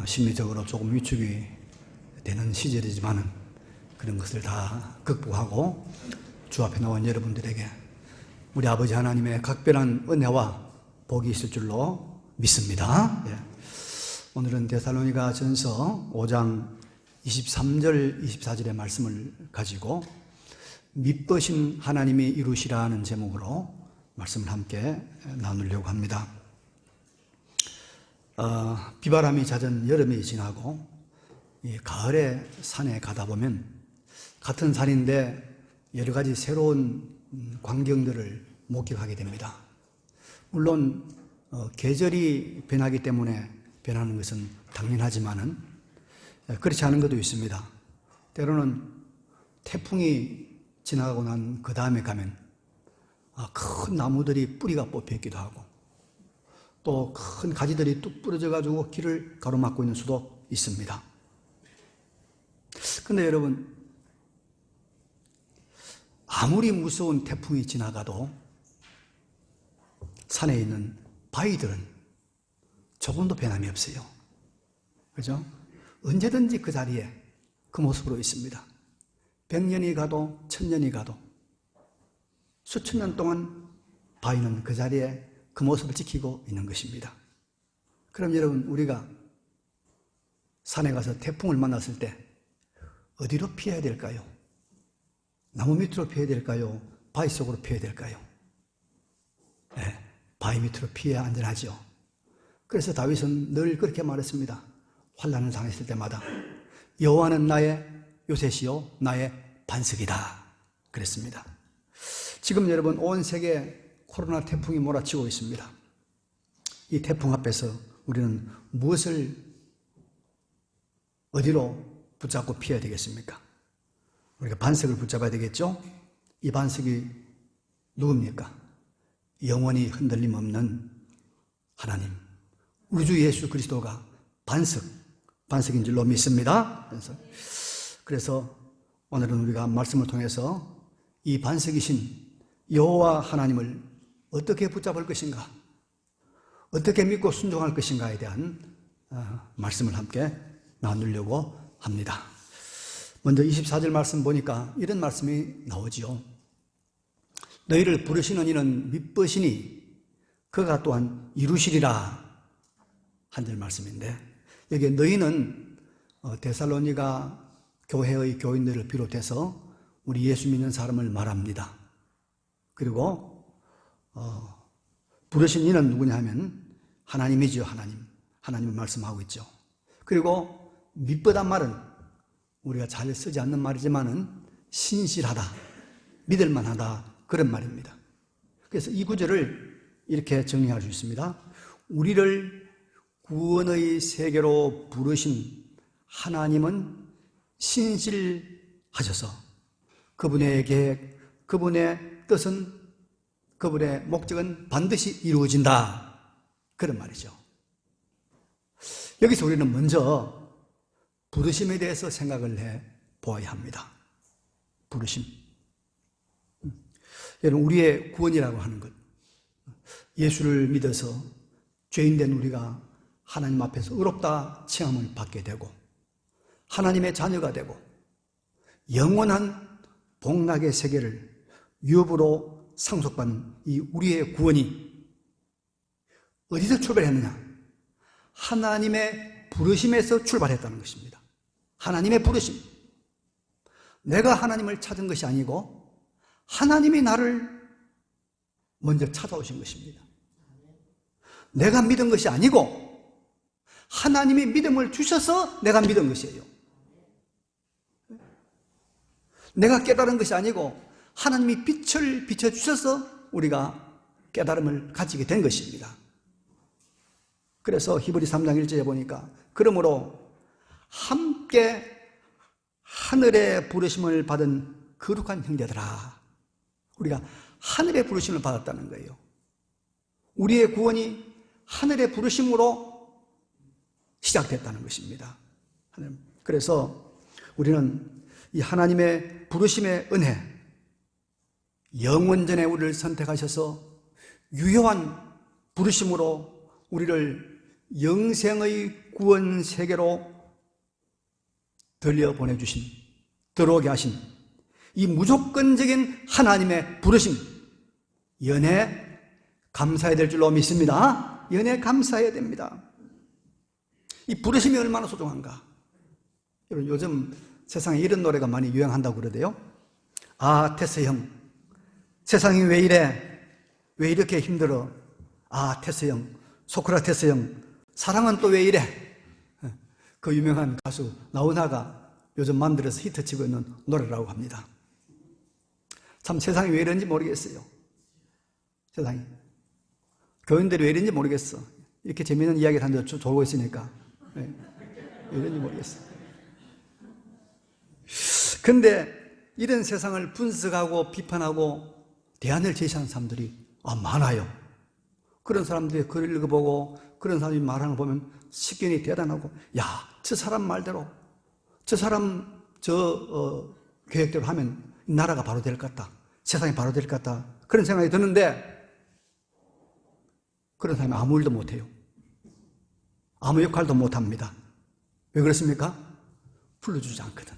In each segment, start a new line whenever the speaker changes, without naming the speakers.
심리적으로 조금 위축이 되는 시절이지만은 그런 것을 다 극복하고 주 앞에 나온 여러분들에게 우리 아버지 하나님의 각별한 은혜와 복이 있을 줄로 믿습니다. 오늘은 데살로니가 전서 5장 23절 24절의 말씀을 가지고 믿으신 하나님이 이루시라는 제목으로 말씀을 함께 나누려고 합니다. 비바람이 잦은 여름이 지나고 가을에 산에 가다 보면 같은 산인데 여러 가지 새로운 광경들을 목격하게 됩니다. 물론 계절이 변하기 때문에 변하는 것은 당연하지만은 그렇지 않은 것도 있습니다. 때로는 태풍이 지나가고 난 그 다음에 가면 큰 나무들이 뿌리가 뽑혀 있기도 하고 또 큰 가지들이 뚝 부러져 가지고 길을 가로막고 있는 수도 있습니다. 그런데 여러분, 아무리 무서운 태풍이 지나가도 산에 있는 바위들은 조금도 변함이 없어요. 그죠? 언제든지 그 자리에 그 모습으로 있습니다. 100년이 가도 1000년이 가도 수천 년 동안 바위는 그 자리에 그 모습을 지키고 있는 것입니다. 그럼 여러분, 우리가 산에 가서 태풍을 만났을 때 어디로 피해야 될까요? 나무 밑으로 피해야 될까요? 바위 속으로 피해야 될까요? 네, 바위 밑으로 피해야 안전하죠. 그래서 다윗은 늘 그렇게 말했습니다. 환난을 당했을 때마다 여호와는 나의 요새시요 나의 반석이다 그랬습니다. 지금 여러분, 온 세계 코로나 태풍이 몰아치고 있습니다. 이 태풍 앞에서 우리는 무엇을 어디로 붙잡고 피해야 되겠습니까? 우리가 반석을 붙잡아야 되겠죠? 이 반석이 누굽니까? 영원히 흔들림 없는 하나님, 우리 주 예수 그리스도가 반석인 줄로 믿습니다. 그래서 오늘은 우리가 말씀을 통해서 이 반석이신 여호와 하나님을 어떻게 붙잡을 것인가, 어떻게 믿고 순종할 것인가에 대한 말씀을 함께 나누려고 합니다. 먼저 24절 말씀 보니까 이런 말씀이 나오지요. 너희를 부르시는 이는 믿으시니 그가 또한 이루시리라. 한 절 말씀인데, 여기 너희는 데살로니가 교회의 교인들을 비롯해서 우리 예수 믿는 사람을 말합니다. 그리고 부르신 이는 누구냐 하면 하나님이죠. 하나님을 말씀하고 있죠. 그리고 믿보단 말은 우리가 잘 쓰지 않는 말이지만은 신실하다, 믿을만하다, 그런 말입니다. 그래서 이 구절을 이렇게 정리할 수 있습니다. 우리를 구원의 세계로 부르신 하나님은 신실하셔서 그분의 계획, 그분의 뜻은, 그분의 목적은 반드시 이루어진다, 그런 말이죠. 여기서 우리는 먼저 부르심에 대해서 생각을 해 보아야 합니다. 부르심. 여러분, 우리의 구원이라고 하는 것, 예수를 믿어서 죄인된 우리가 하나님 앞에서 의롭다 칭함을 받게 되고 하나님의 자녀가 되고 영원한 복락의 세계를 유업으로 상속받는 이 우리의 구원이 어디서 출발했느냐? 하나님의 부르심에서 출발했다는 것입니다. 하나님의 부르심. 내가 하나님을 찾은 것이 아니고 하나님이 나를 먼저 찾아오신 것입니다. 내가 믿은 것이 아니고 하나님이 믿음을 주셔서 내가 믿은 것이에요. 내가 깨달은 것이 아니고 하나님이 빛을 비춰주셔서 우리가 깨달음을 가지게 된 것입니다. 그래서 히브리 3장 1절에 보니까 그러므로 함께 하늘의 부르심을 받은 거룩한 형제들아, 우리가 하늘의 부르심을 받았다는 거예요. 우리의 구원이 하늘의 부르심으로 시작됐다는 것입니다. 그래서 우리는 이 하나님의 부르심의 은혜, 영원전에 우리를 선택하셔서 유효한 부르심으로 우리를 영생의 구원 세계로 들어오게 하신 이 무조건적인 하나님의 부르심, 연애 감사해야 될 줄로 믿습니다. 연애 감사해야 됩니다. 이 부르심이 얼마나 소중한가. 여러분, 요즘 세상에 이런 노래가 많이 유행한다고 그러대요. 아, 테스 형, 세상이 왜 이래? 왜 이렇게 힘들어? 아, 테스 형, 소크라테스 형, 사랑은 또 왜 이래? 그 유명한 가수 나훈아가 요즘 만들어서 히트치고 있는 노래라고 합니다. 참 세상이 왜 이런지 모르겠어요. 세상이. 교인들이 왜 이런지 모르겠어. 이렇게 재미있는 이야기를 하는데 졸고 있으니까. 왜 이런지 모르겠어. 근데 이런 세상을 분석하고 비판하고 대안을 제시하는 사람들이 많아요. 그런 사람들이 글을 읽어보고 그런 사람이 말하는 거 보면 식견이 대단하고, 야, 저 사람 말대로, 저 사람 계획대로 하면 나라가 바로 될 것 같다. 세상이 바로 될 것 같다. 그런 생각이 드는데 그런 사람이 아무 일도 못해요. 아무 역할도 못합니다. 왜 그렇습니까? 불러주지 않거든.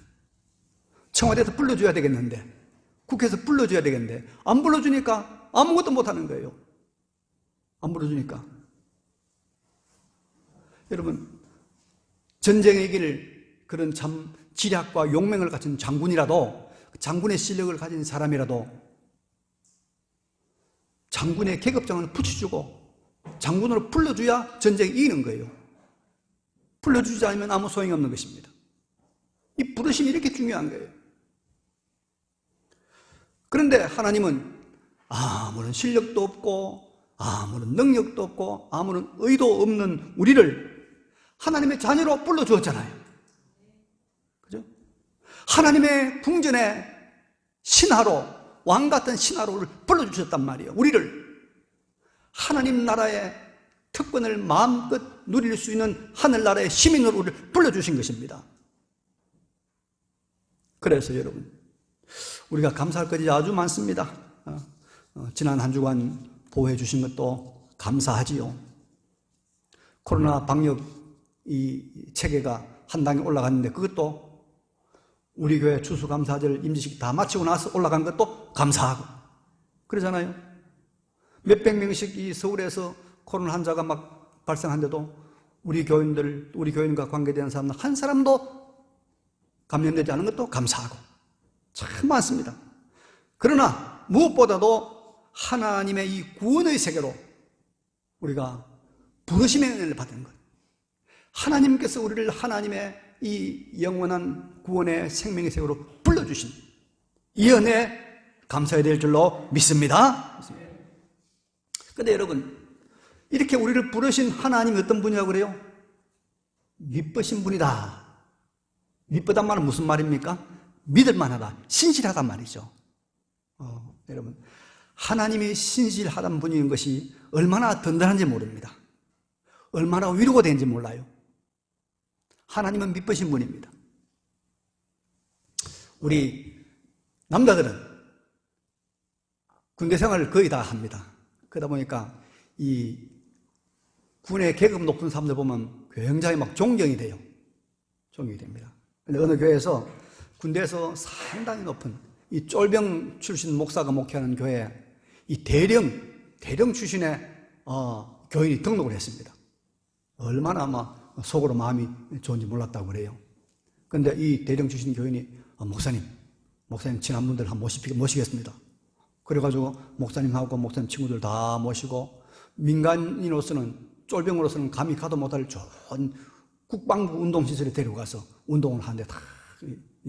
청와대에서 불러줘야 되겠는데, 국회에서 불러줘야 되겠는데 안 불러주니까 아무것도 못하는 거예요. 안 불러주니까. 여러분, 전쟁의 길, 그런 참 지략과 용맹을 갖춘 장군이라도, 장군의 실력을 가진 사람이라도 장군의 계급장을 붙여주고 장군으로 불러줘야 전쟁이 이기는 거예요. 불러주지 않으면 아무 소용이 없는 것입니다. 이 부르심이 이렇게 중요한 거예요. 그런데 하나님은 아무런 실력도 없고 아무런 능력도 없고 아무런 의도 없는 우리를 하나님의 자녀로 불러주었잖아요. 그죠? 하나님의 궁전의 신하로, 왕같은 신하로를 불러주셨단 말이에요. 우리를 하나님 나라의 특권을 마음껏 누릴 수 있는 하늘나라의 시민으로 우리를 불러주신 것입니다. 그래서 여러분, 우리가 감사할 것이 아주 많습니다. 지난 한 주간 보호해 주신 것도 감사하지요. 코로나 방역 이 체계가 한 단계 올라갔는데 그것도 우리 교회 추수감사절 임시식 다 마치고 나서 올라간 것도 감사하고 그러잖아요. 몇백 명씩 이 서울에서 코로나 환자가 막 발생한데도 우리 교인과 관계되는 사람들 한 사람도 감염되지 않은 것도 감사하고 참 많습니다. 그러나 무엇보다도 하나님의 이 구원의 세계로 우리가 부르심의 은혜를 받은 것, 하나님께서 우리를 하나님의 이 영원한 구원의 생명의 세계로 불러주신 이 은혜에 감사해야 될 줄로 믿습니다. 그런데 여러분, 이렇게 우리를 부르신 하나님이 어떤 분이라고 그래요? 미쁘신 분이다. 미쁘단 말은 무슨 말입니까? 믿을만하다, 신실하단 말이죠. 여러분, 하나님이 신실하단 분인 것이 얼마나 든든한지 모릅니다. 얼마나 위로가 되는지 몰라요. 하나님은 미쁘신 분입니다. 우리 남자들은 군대 생활을 거의 다 합니다. 그러다 보니까 이 군의 계급 높은 사람들 보면 굉장히 막 존경이 돼요. 존경이 됩니다. 근데 어느 교회에서 군대에서 상당히 높은 이 쫄병 출신 목사가 목회하는 교회에 이 대령 출신의 교인이 등록을 했습니다. 얼마나 막 속으로 마음이 좋은지 몰랐다고 그래요. 그런데 이 대령 출신 교인이 목사님 친한 분들 한번 모시겠습니다. 그래가지고 목사님하고 목사님 친구들 다 모시고 민간인으로서는 쫄병으로서는 감히 가도 못할 좋은 국방부 운동시설에 데려가서 운동을 하는데 다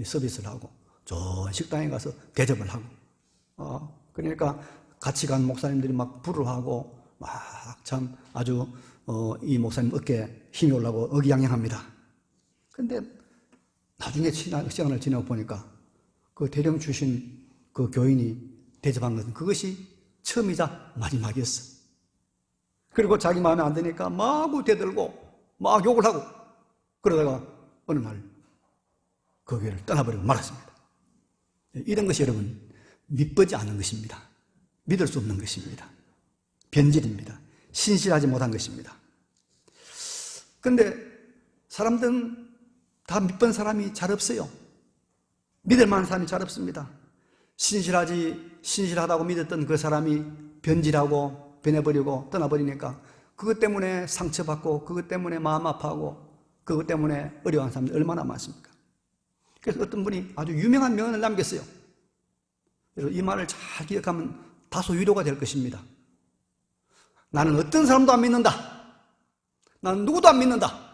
서비스를 하고 좋은 식당에 가서 대접을 하고 그러니까 같이 간 목사님들이 막 부르하고 막 참 아주 이 목사님 어깨에 힘이 올라고 의기양양합니다. 그런데 나중에 시간을 지나고 보니까 그 대령 출신 그 교인이 대접한 것은 그것이 처음이자 마지막이었어. 그리고 자기 마음에 안 드니까 마구 대들고 막 욕을 하고 그러다가 어느 날 그 교회를 떠나버리고 말았습니다. 이런 것이 여러분 믿지 않는 것입니다. 믿을 수 없는 것입니다. 변질입니다. 신실하지 못한 것입니다. 그런데 사람들은 다 믿던 사람이 잘 없어요. 믿을 만한 사람이 잘 없습니다. 신실하다고 믿었던 그 사람이 변질하고 변해버리고 떠나버리니까 그것 때문에 상처받고 그것 때문에 마음 아파하고 그것 때문에 어려워하는 사람들이 얼마나 많습니까? 그래서 어떤 분이 아주 유명한 명언을 남겼어요. 그래서 이 말을 잘 기억하면 다소 위로가 될 것입니다. 나는 어떤 사람도 안 믿는다. 나는 누구도 안 믿는다.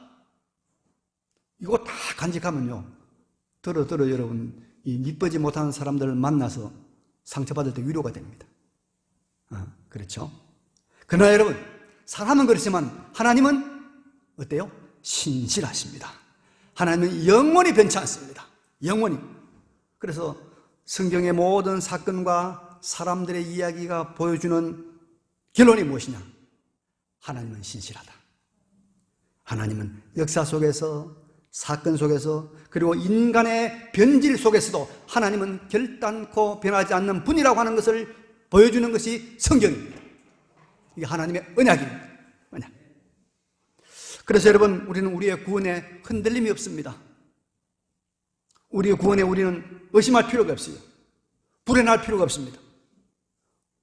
이거 다 간직하면요, 들어 여러분, 이 믿지 못하는 사람들을 만나서 상처받을 때 위로가 됩니다. 그렇죠? 그러나 여러분, 사람은 그렇지만 하나님은 어때요? 신실하십니다. 하나님은 영원히 변치 않습니다. 영원히. 그래서 성경의 모든 사건과 사람들의 이야기가 보여주는 결론이 무엇이냐? 하나님은 신실하다. 하나님은 역사 속에서, 사건 속에서, 그리고 인간의 변질 속에서도 하나님은 결단코 변하지 않는 분이라고 하는 것을 보여주는 것이 성경입니다. 이게 하나님의 언약입니다. 언약. 그래서 여러분, 우리는 우리의 구원에 흔들림이 없습니다. 우리의 구원에 우리는 의심할 필요가 없어요. 불안할 필요가 없습니다.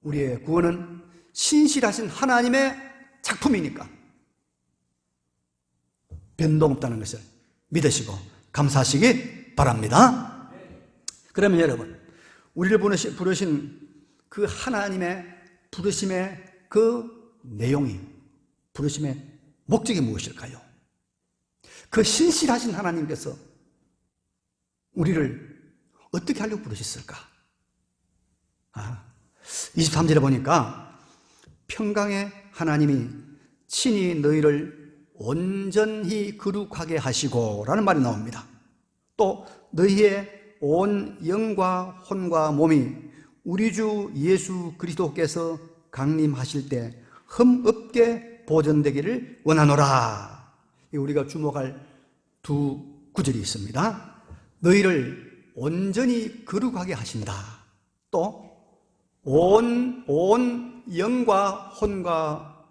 우리의 구원은 신실하신 하나님의 작품이니까 변동 없다는 것을 믿으시고 감사하시기 바랍니다. 그러면 여러분, 우리를 부르신 그 하나님의 부르심의 그 내용이, 부르심의 목적이 무엇일까요? 그 신실하신 하나님께서 우리를 어떻게 하려고 부르셨을까? 23절에 보니까 평강의 하나님이 친히 너희를 온전히 거룩하게 하시고 라는 말이 나옵니다. 또 너희의 온 영과 혼과 몸이 우리 주 예수 그리스도께서 강림하실 때 흠없게 보존되기를 원하노라. 우리가 주목할 두 구절이 있습니다. 너희를 온전히 거룩하게 하신다. 또 온 영과 혼과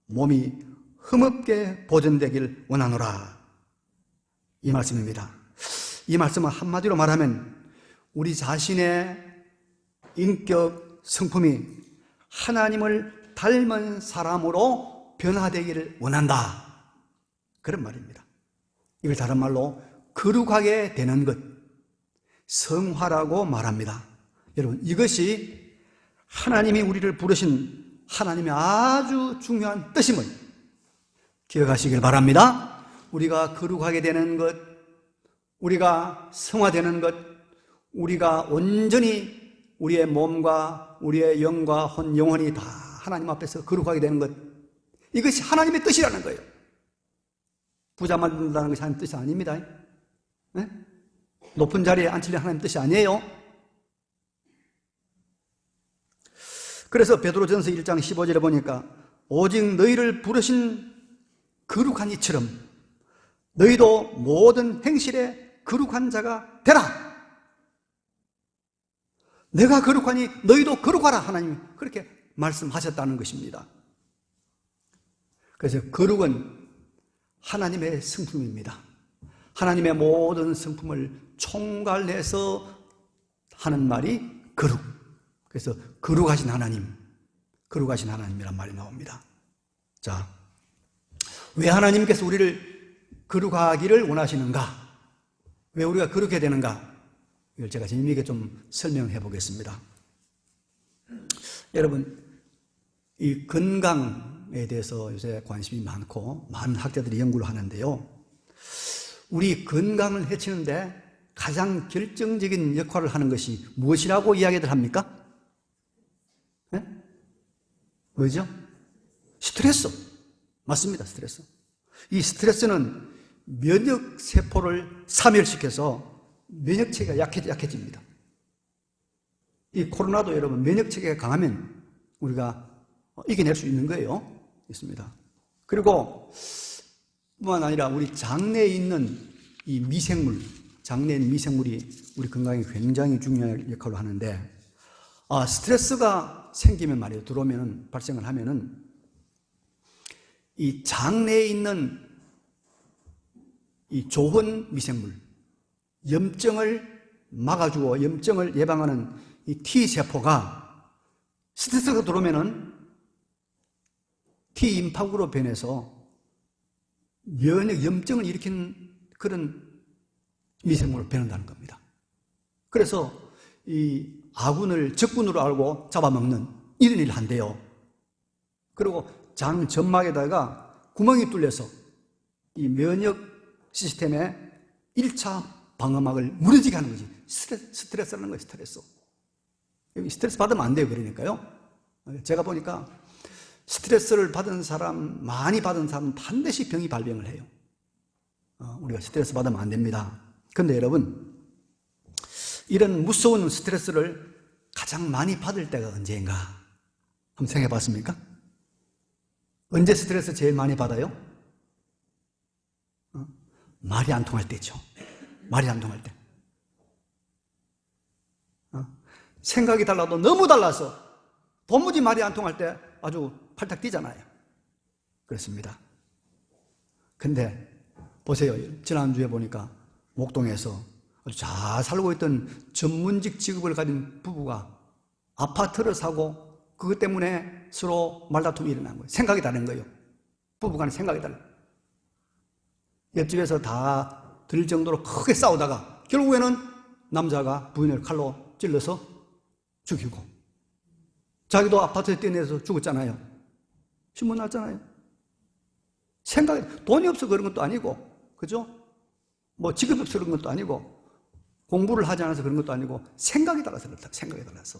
몸이 흠없게 보존되기를 원하노라. 이 말씀입니다. 이 말씀은 한마디로 말하면 우리 자신의 인격 성품이 하나님을 닮은 사람으로 변화되기를 원한다. 그런 말입니다. 이걸 다른 말로 거룩하게 되는 것, 성화라고 말합니다. 여러분, 이것이 하나님이 우리를 부르신 하나님의 아주 중요한 뜻임을 기억하시길 바랍니다. 우리가 거룩하게 되는 것, 우리가 성화되는 것, 우리가 온전히 우리의 몸과 우리의 영과 혼, 영혼이 다 하나님 앞에서 거룩하게 되는 것, 이것이 하나님의 뜻이라는 거예요. 부자 만든다는 것이 하나님의 뜻이 아닙니다. 네? 높은 자리에 앉히려 하나님의 뜻이 아니에요. 그래서 베드로전서 1장 15절에 보니까 오직 너희를 부르신 거룩한 이처럼 너희도 모든 행실에 거룩한 자가 되라. 내가 거룩하니 너희도 거룩하라. 하나님이 그렇게 말씀하셨다는 것입니다. 그래서 거룩은 하나님의 성품입니다. 하나님의 모든 성품을 총괄해서 하는 말이 거룩. 그래서 거룩하신 하나님, 거룩하신 하나님이란 말이 나옵니다. 자, 왜 하나님께서 우리를 거룩하기를 원하시는가? 왜 우리가 거룩해야 되는가? 이걸 제가 재미있게 좀 설명해 보겠습니다. 여러분, 이 건강에 대해서 요새 관심이 많고 많은 학자들이 연구를 하는데요. 우리 건강을 해치는데 가장 결정적인 역할을 하는 것이 무엇이라고 이야기들 합니까? 네? 뭐죠? 스트레스. 맞습니다. 스트레스. 이 스트레스는 면역세포를 사멸시켜서 면역체계가 약해집니다. 이 코로나도 여러분 면역체계가 강하면 우리가 이겨낼 수 있는 거예요. 있습니다. 그리고 뿐만 아니라 우리 장내에 있는 이 미생물, 장내에 있는 미생물이 우리 건강에 굉장히 중요한 역할을 하는데, 스트레스가 생기면 말이에요. 들어오면, 발생을 하면은 이 장내에 있는 이 좋은 미생물, 염증을 막아주고 염증을 예방하는 이 T세포가 스트레스가 들어오면은 T임팍으로 변해서 면역 염증을 일으키는 그런 미생물로 변한다는 겁니다. 그래서 이 아군을 적군으로 알고 잡아먹는 이런 일을 한대요. 그리고 장 점막에다가 구멍이 뚫려서 이 면역 시스템의 1차 방어막을 무너지게 하는 거지. 스트레스라는 거예요, 스트레스. 스트레스 받으면 안 돼요, 그러니까요. 제가 보니까 스트레스를 받은 사람, 많이 받은 사람은 반드시 병이 발병을 해요. 우리가 스트레스 받으면 안 됩니다. 그런데 여러분, 이런 무서운 스트레스를 가장 많이 받을 때가 언제인가? 한번 생각해 봤습니까? 언제 스트레스 제일 많이 받아요? 말이 안 통할 때죠. 말이 안 통할 때. 생각이 달라도 너무 달라서 도무지 말이 안 통할 때 아주 팔딱 뛰잖아요. 그렇습니다. 근데 보세요. 지난주에 보니까 목동에서 아주 잘 살고 있던 전문직 직업을 가진 부부가 아파트를 사고 그것 때문에 서로 말다툼이 일어난 거예요. 생각이 다른 거예요. 부부간의 생각이 달라요. 옆집에서 다 들릴 정도로 크게 싸우다가 결국에는 남자가 부인을 칼로 찔러서 죽이고 자기도 아파트에 뛰어내서 죽었잖아요. 신문 났잖아요. 생각이, 돈이 없어 그런 것도 아니고, 그죠? 뭐 직업이 없어 그런 것도 아니고, 공부를 하지 않아서 그런 것도 아니고, 생각이 달라서 그렇다. 생각이 달라서.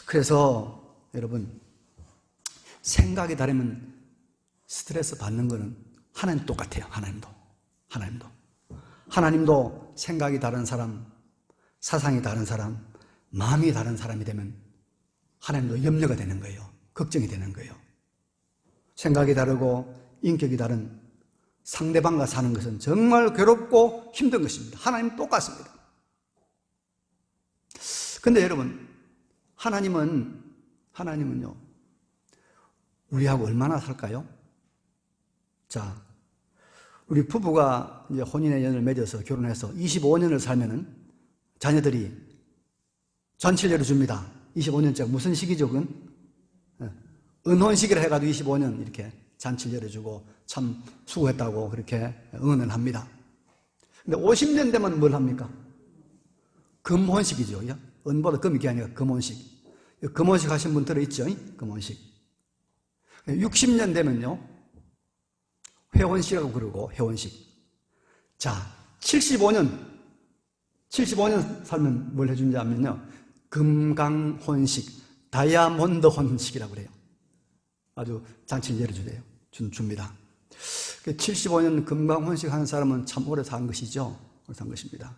그래서 여러분, 생각이 다르면 스트레스 받는 거는 하나님 똑같아요. 하나님도 생각이 다른 사람, 사상이 다른 사람, 마음이 다른 사람이 되면 하나님도 염려가 되는 거예요. 걱정이 되는 거예요. 생각이 다르고 인격이 다른 상대방과 사는 것은 정말 괴롭고 힘든 것입니다. 하나님 똑같습니다. 근데 여러분, 하나님은요, 우리하고 얼마나 살까요? 자, 우리 부부가 이제 혼인의 연을 맺어서 결혼해서 25년을 살면은 자녀들이 잔치를 열어줍니다. 25년째 무슨 시기죠, 그건? 은혼식이라 해가지고 25년 이렇게 잔치를 열어주고 참 수고했다고 그렇게 응원을 합니다. 근데 50년 되면 뭘 합니까? 금혼식이죠. 은보다 금이 게 아니라 금혼식. 금혼식 하신 분 들어있죠? 금혼식. 60년 되면요, 회혼식이라고 그러고, 회혼식. 자, 75년 살면 뭘 해주는지 하면요, 금강혼식, 다이아몬드 혼식이라고 그래요. 아주 잔치를 열어주대요. 줍니다. 75년 금강혼식 하는 사람은 참 오래 산 것이죠. 오래 산 것입니다.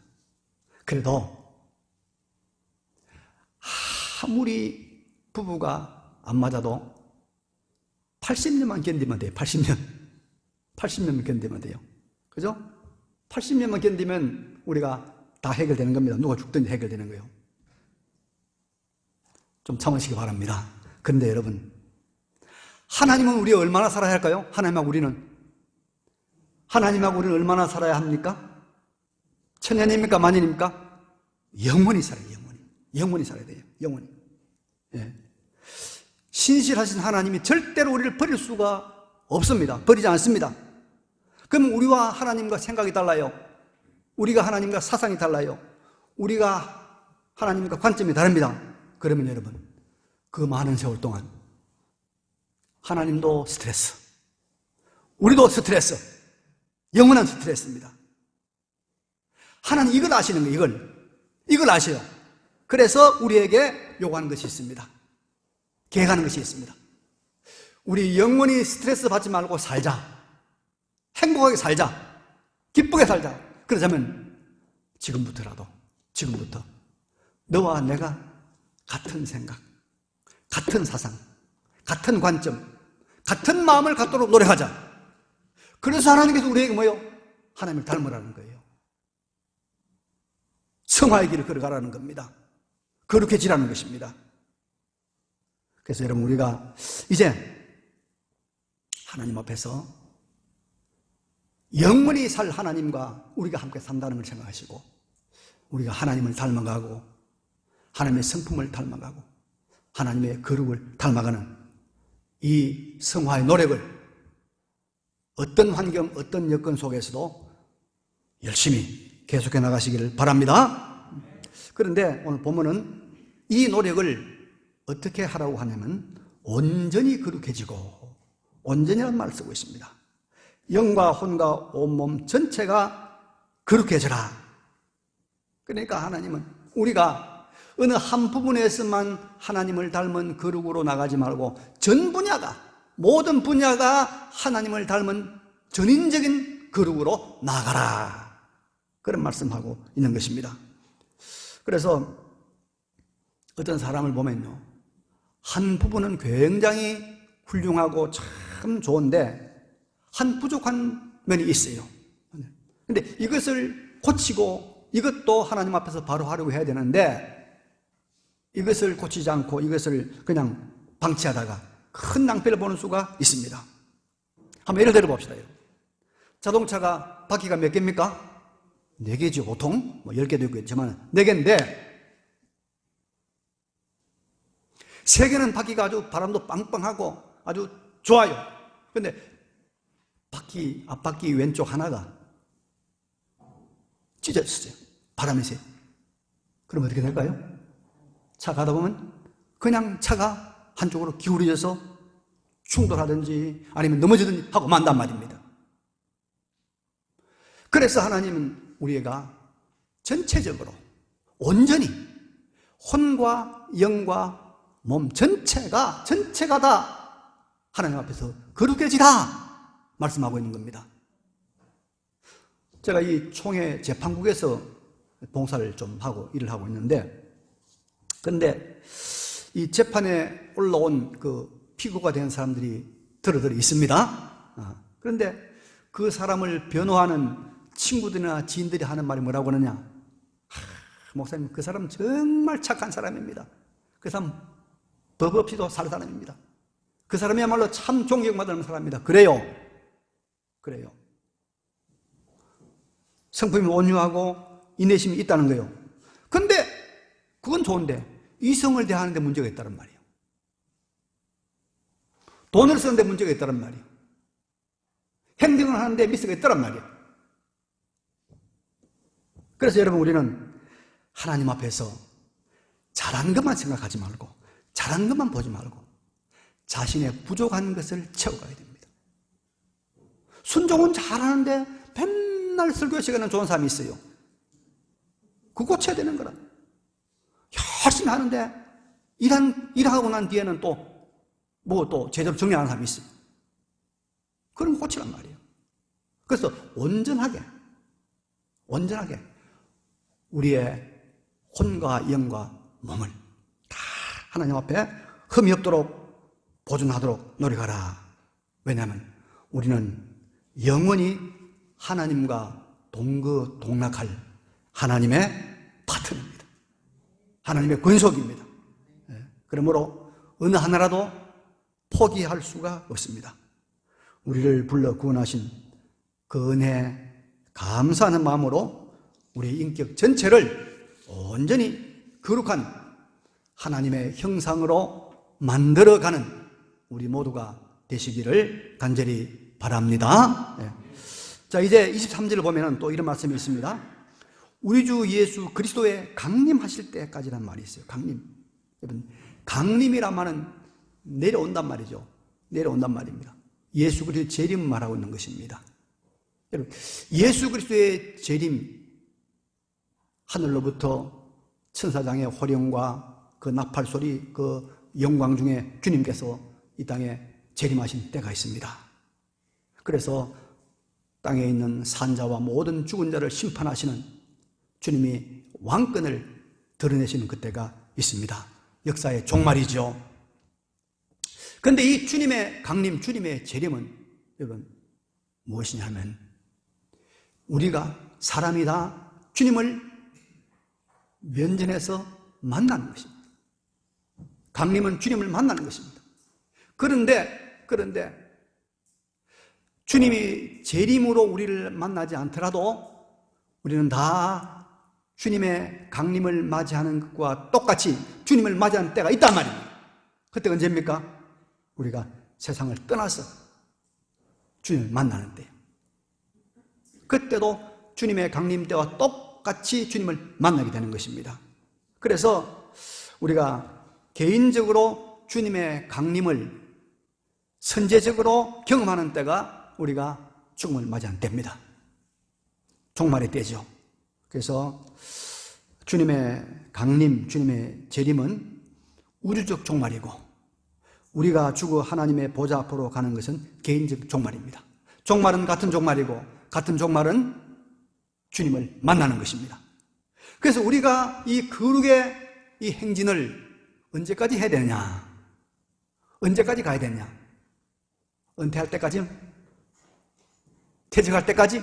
그래도 아무리 부부가 안 맞아도 80년만 견디면 돼요. 80년만 견디면 돼요. 그죠? 80년만 견디면 우리가 다 해결되는 겁니다. 누가 죽든지 해결되는 거예요. 좀 참으시기 바랍니다. 그런데 여러분, 하나님은 우리 얼마나 살아야 할까요? 하나님하고 우리는 얼마나 살아야 합니까? 천년입니까? 만년입니까? 영원히 살아요. 영원히 살아야 돼요. 영원히. 예. 신실하신 하나님이 절대로 우리를 버릴 수가 없습니다. 버리지 않습니다. 그럼 우리와 하나님과 생각이 달라요. 우리가 하나님과 사상이 달라요. 우리가 하나님과 관점이 다릅니다. 그러면 여러분, 그 많은 세월 동안 하나님도 스트레스, 우리도 스트레스, 영원한 스트레스입니다. 하나님 이걸 아시는 거예요. 이걸 아셔요. 그래서 우리에게 요구하는 것이 있습니다. 계획하는 것이 있습니다. 우리 영원히 스트레스 받지 말고 살자. 행복하게 살자. 기쁘게 살자. 그러자면 지금부터 너와 내가 같은 생각, 같은 사상, 같은 관점, 같은 마음을 갖도록 노력하자. 그래서 하나님께서 우리에게 뭐예요? 하나님을 닮으라는 거예요. 성화의 길을 걸어가라는 겁니다. 거룩해지라는 것입니다. 그래서 여러분, 우리가 이제 하나님 앞에서 영원히 살 하나님과 우리가 함께 산다는 걸 생각하시고 우리가 하나님을 닮아가고 하나님의 성품을 닮아가고 하나님의 거룩을 닮아가는 이 성화의 노력을 어떤 환경, 어떤 여건 속에서도 열심히 계속해 나가시기를 바랍니다. 그런데 오늘 본문은 이 노력을 어떻게 하라고 하냐면 온전히 거룩해지고, 온전이라는 말을 쓰고 있습니다. 영과 혼과 온몸 전체가 거룩해져라. 그러니까 하나님은 우리가 어느 한 부분에서만 하나님을 닮은 거룩으로 나가지 말고 전 분야가, 모든 분야가 하나님을 닮은 전인적인 거룩으로 나가라, 그런 말씀하고 있는 것입니다. 그래서 어떤 사람을 보면요, 한 부분은 굉장히 훌륭하고 참 좋은데 한 부족한 면이 있어요. 근데 이것을 고치고 이것도 하나님 앞에서 바로 하려고 해야 되는데 이것을 고치지 않고 이것을 그냥 방치하다가 큰 낭패를 보는 수가 있습니다. 한번 예를 들어 봅시다. 자동차가 바퀴가 몇 개입니까? 4개죠. 보통 10개도 있겠지만 4개인데 3개는 바퀴가 아주 바람도 빵빵하고 아주 좋아요. 근데 앞바퀴 왼쪽 하나가 찢어졌어요. 바람이 세요. 그럼 어떻게 될까요? 차 가다 보면 그냥 차가 한쪽으로 기울어져서 충돌하든지 아니면 넘어지든지 하고 만단 말입니다. 그래서 하나님은 우리가 전체적으로 온전히 혼과 영과 몸 전체가 다 하나님 앞에서 거룩해지라 말씀하고 있는 겁니다. 제가 이 총회 재판국에서 봉사를 좀 하고 일을 하고 있는데, 근데 이 재판에 올라온 그 피고가 된 사람들이 들어 있습니다. 그런데 그 사람을 변호하는 친구들이나 지인들이 하는 말이 뭐라고 하느냐? 목사님, 그 사람 정말 착한 사람입니다. 그 사람 법 없이도 살 사람입니다. 그 사람이야말로 참 존경받는 사람입니다. 그래요. 성품이 온유하고 인내심이 있다는 거예요. 근데 그건 좋은데 이성을 대하는데 문제가 있다는 말이에요. 돈을 쓰는데 문제가 있다는 말이에요. 행동을 하는데 미스가 있다는 말이에요. 그래서 여러분, 우리는 하나님 앞에서 잘한 것만 생각하지 말고 잘한 것만 보지 말고 자신의 부족한 것을 채워가야 됩니다. 순종은 잘하는데 맨날 설교 시간에 좋은 사람이 있어요. 그거 고쳐야 되는 거라. 열심히 하는데 일하고 난 뒤에는 또 제대로 정리하는 사람이 있어요. 그런 거 고치란 말이에요. 그래서 온전하게 우리의 혼과 영과 몸을 다 하나님 앞에 흠이 없도록 보존하도록 노력하라. 왜냐하면 우리는 영원히 하나님과 동거동락할 하나님의 파트너입니다. 하나님의 권속입니다. 그러므로 어느 하나라도 포기할 수가 없습니다. 우리를 불러 구원하신 그 은혜에 감사하는 마음으로 우리의 인격 전체를 온전히 거룩한 하나님의 형상으로 만들어가는 우리 모두가 되시기를 간절히 바랍니다. 자, 이제 23절을 보면 또 이런 말씀이 있습니다. 우리 주 예수 그리스도의 강림하실 때까지란 말이 있어요. 강림. 여러분, 강림이란 말은 내려온단 말이죠. 내려온단 말입니다. 예수 그리스도의 재림 말하고 있는 것입니다. 여러분, 예수 그리스도의 재림, 하늘로부터 천사장의 호령과 그 나팔 소리, 그 영광 중에 주님께서 이 땅에 재림하신 때가 있습니다. 그래서 땅에 있는 산자와 모든 죽은 자를 심판하시는 주님이 왕권을 드러내시는 그때가 있습니다. 역사의 종말이죠. 그런데 이 주님의 강림, 주님의 재림은 여러분 무엇이냐면 우리가 사람이 다 주님을 면전에서 만나는 것입니다. 강림은 주님을 만나는 것입니다. 그런데 주님이 재림으로 우리를 만나지 않더라도 우리는 다 주님의 강림을 맞이하는 것과 똑같이 주님을 맞이하는 때가 있단 말입니다. 그때 언제입니까? 우리가 세상을 떠나서 주님을 만나는 때. 그때도 주님의 강림 때와 똑같이 주님을 만나게 되는 것입니다. 그래서 우리가 개인적으로 주님의 강림을 선제적으로 경험하는 때가 우리가 죽음을 맞이하는 때입니다. 종말의 때죠. 그래서 주님의 강림, 주님의 재림은 우주적 종말이고 우리가 죽어 하나님의 보좌 앞으로 가는 것은 개인적 종말입니다. 종말은 같은 종말이고 같은 종말은 주님을 만나는 것입니다. 그래서 우리가 이 거룩의 이 행진을 언제까지 해야 되느냐? 언제까지 가야 되느냐? 은퇴할 때까지? 퇴직할 때까지?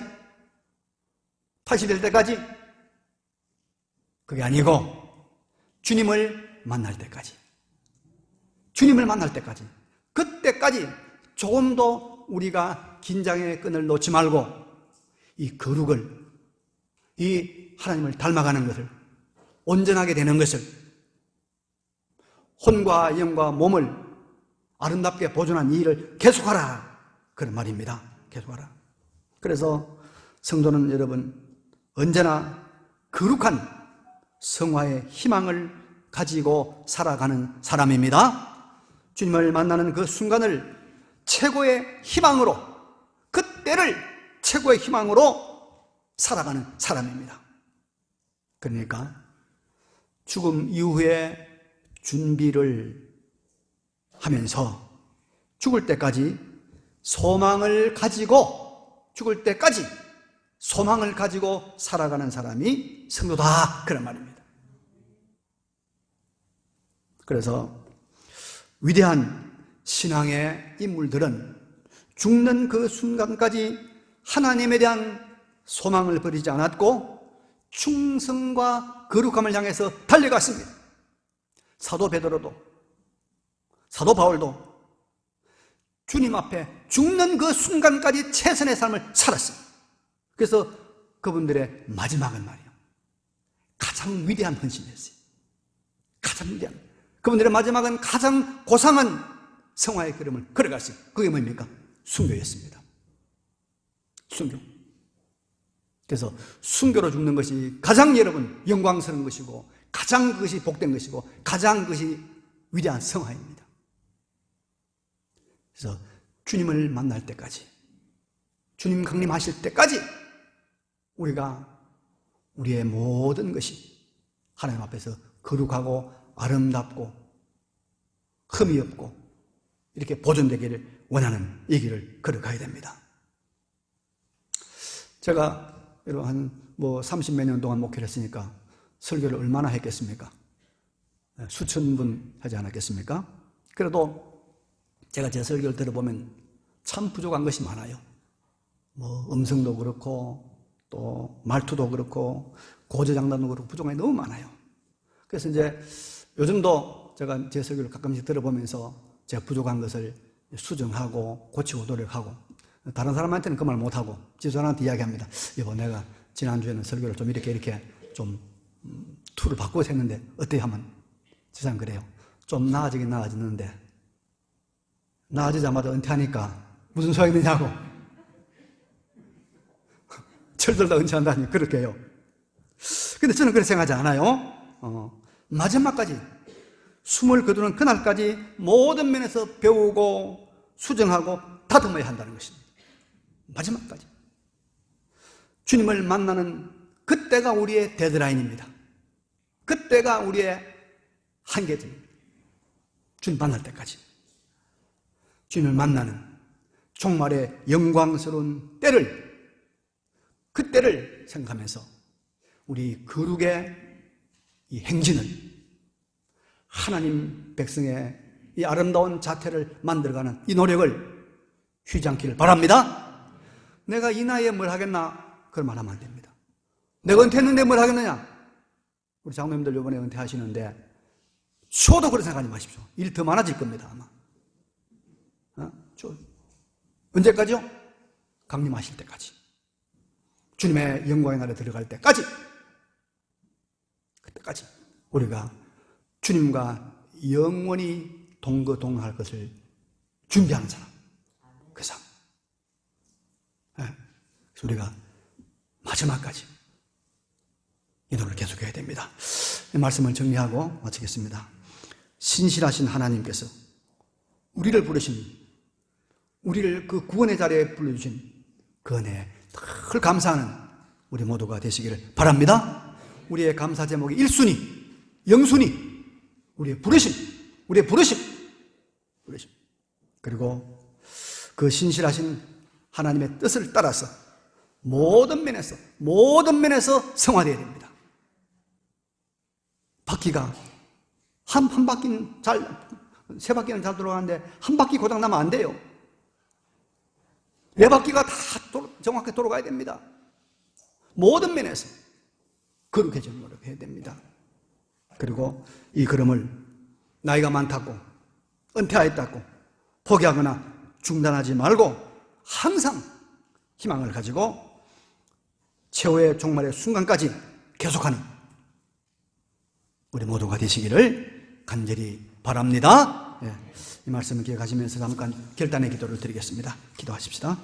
80이 될 때까지? 그게 아니고 주님을 만날 때까지, 주님을 만날 때까지, 그때까지 조금도 우리가 긴장의 끈을 놓지 말고 이 거룩을, 이 하나님을 닮아가는 것을, 온전하게 되는 것을, 혼과 영과 몸을 아름답게 보존한 이 일을 계속하라, 그런 말입니다. 계속하라. 그래서 성도는 여러분 언제나 거룩한 성화의 희망을 가지고 살아가는 사람입니다. 주님을 만나는 그 순간을 최고의 희망으로, 그때를 최고의 희망으로 살아가는 사람입니다. 그러니까 죽음 이후에 준비를 하면서 죽을 때까지 소망을 가지고, 죽을 때까지 소망을 가지고 살아가는 사람이 성도다, 그런 말입니다. 그래서 위대한 신앙의 인물들은 죽는 그 순간까지 하나님에 대한 소망을 버리지 않았고 충성과 거룩함을 향해서 달려갔습니다. 사도 베드로도, 사도 바울도 주님 앞에 죽는 그 순간까지 최선의 삶을 살았어요. 그래서 그분들의 마지막은 말이에요, 가장 위대한 헌신이었어요. 가장 위대한, 그분들의 마지막은 가장 고상한 성화의 걸음을 걸어갔어요. 그게 뭡니까? 순교였습니다. 순교. 그래서 순교로 죽는 것이 가장 여러분 영광스러운 것이고 가장 그것이 복된 것이고 가장 그것이 위대한 성화입니다. 그래서 주님을 만날 때까지, 주님 강림하실 때까지 우리가 우리의 모든 것이 하나님 앞에서 거룩하고 아름답고 흠이 없고 이렇게 보존되기를 원하는 이 길을 걸어가야 됩니다. 제가 여러분 한 30몇 년 동안 목회를 했으니까 설교를 얼마나 했겠습니까? 수천 분 하지 않았겠습니까? 그래도 제가 제 설교를 들어보면 참 부족한 것이 많아요. 음성도 그렇고 또 말투도 그렇고 고저장단도 그렇고 부족한 게 너무 많아요. 그래서 이제 요즘도 제가 제 설교를 가끔씩 들어보면서 제가 부족한 것을 수정하고 고치고 노력하고, 다른 사람한테는 그 말 못하고 지도자한테 이야기합니다. 여보, 내가 지난주에는 설교를 좀 이렇게 좀 툴을 바꿔서 했는데 어때요? 하면 지도자는 그래요. 좀 나아지긴 나아졌는데 나아지자마자 은퇴하니까 무슨 소용이 있느냐고. 철들다 은퇴한다니 그렇게 해요. 근데 저는 그렇게 생각하지 않아요. 마지막까지 숨을 거두는 그날까지 모든 면에서 배우고 수정하고 다듬어야 한다는 것입니다. 마지막까지 주님을 만나는 그때가 우리의 데드라인입니다. 그때가 우리의 한계점입니다. 주님 만날 때까지, 주님을 만나는 종말의 영광스러운 때를, 그때를 생각하면서 우리 거룩의 이 행진을, 하나님 백성의 이 아름다운 자태를 만들어가는 이 노력을 쉬지 않기를 바랍니다. 내가 이 나이에 뭘 하겠나, 그런 말 하면 안 됩니다. 내가 은퇴했는데 뭘 하겠느냐. 우리 장로님들 이번에 은퇴하시는데 추워도 그런 생각하지 마십시오. 일 더 많아질 겁니다, 아마. 언제까지요? 강림하실 때까지, 주님의 영광의 날에 들어갈 때까지, 그때까지 우리가 주님과 영원히 동거동할 것을 준비하는 사람, 그 사람. 그래서 우리가 마지막까지 이 노를 계속해야 됩니다. 이 말씀을 정리하고 마치겠습니다. 신실하신 하나님께서 우리를 부르신, 우리를 그 구원의 자리에 불러주신 그 은혜에 늘 감사하는 우리 모두가 되시기를 바랍니다. 우리의 감사 제목이 1순위, 0순위, 우리의 부르심, 우리의 부르심. 그리고 그 신실하신 하나님의 뜻을 따라서 모든 면에서 성화되어야 됩니다. 바퀴가 한 바퀴는 세 바퀴는 잘 돌아가는데 한 바퀴 고장 나면 안 돼요. 네 바퀴가 다 정확하게 돌아가야 됩니다. 모든 면에서 거룩해지는 노력해야 됩니다. 그리고 이 걸음을 나이가 많다고, 은퇴하였다고 포기하거나 중단하지 말고 항상 희망을 가지고 최후의 종말의 순간까지 계속하는 우리 모두가 되시기를 간절히 바랍니다. 이 말씀을 기억하시면서 잠깐 결단의 기도를 드리겠습니다. 기도하십시다.